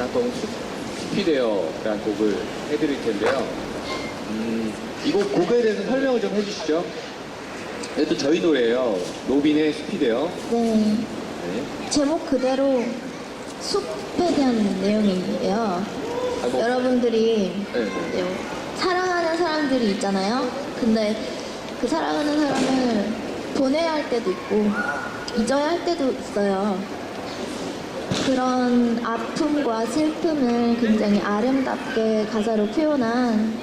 또 숲이되어라는 곡을 해드릴 텐데요. 이 곡에 대해서 설명을 좀 해주시죠. 이것도 저희 노래예요. 노빈의 숲이되어. 네. 네. 제목 그대로 숲에 대한 내용이에요. 뭐, 여러분들이 네. 사랑하는 사람들이 있잖아요. 근데 그 사랑하는 사람을 보내야 할 때도 있고 잊어야 할 때도 있어요. 그런 아픔과 슬픔을 굉장히 아름답게 가사로 표현한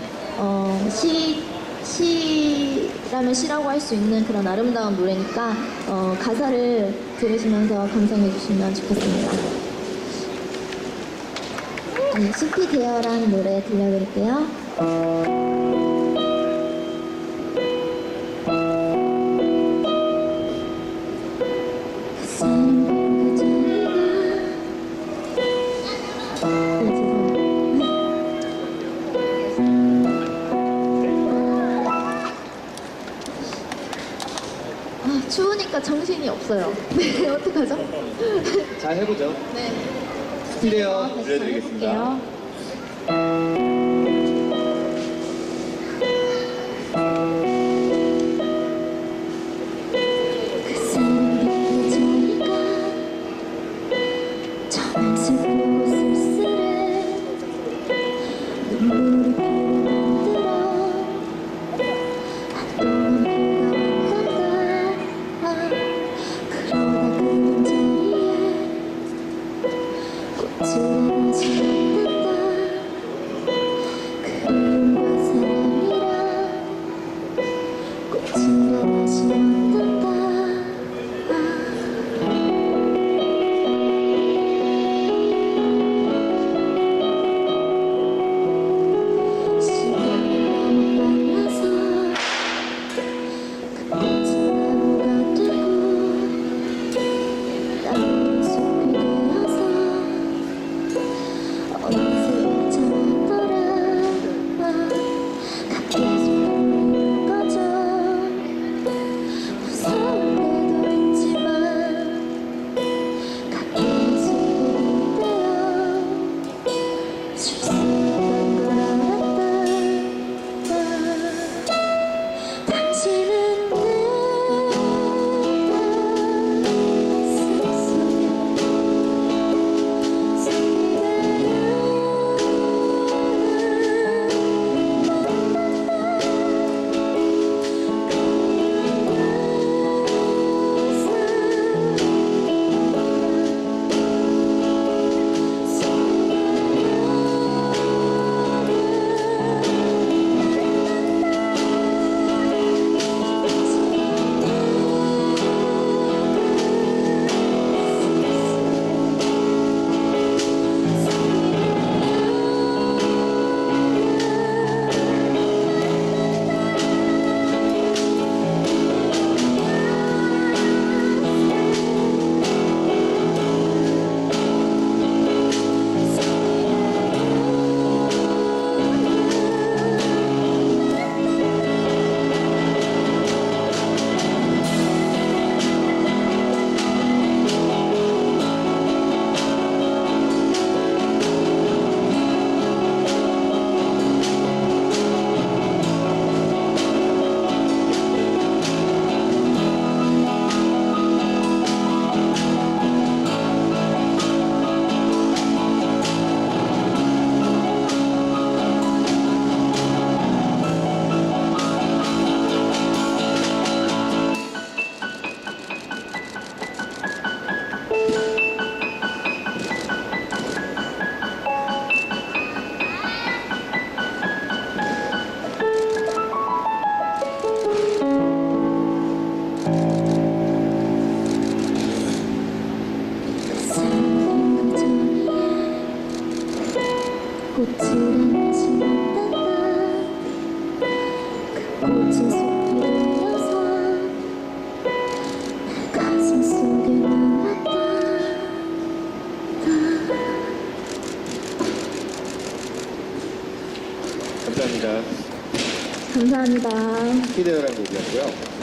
시라면 시라고 할 수 있는 그런 아름다운 노래니까 가사를 들으시면서 감상해 주시면 좋겠습니다. 네, 숲이 되어라는 노래 들려드릴게요. 추우니까 정신이 없어요. 네, 어떡하죠? 잘 해보죠. 네. 숲이되어 다시 들려드리겠습니다. 해볼게요. 감사합니다. 감사합니다. 숲이되어라는 곡이었고요.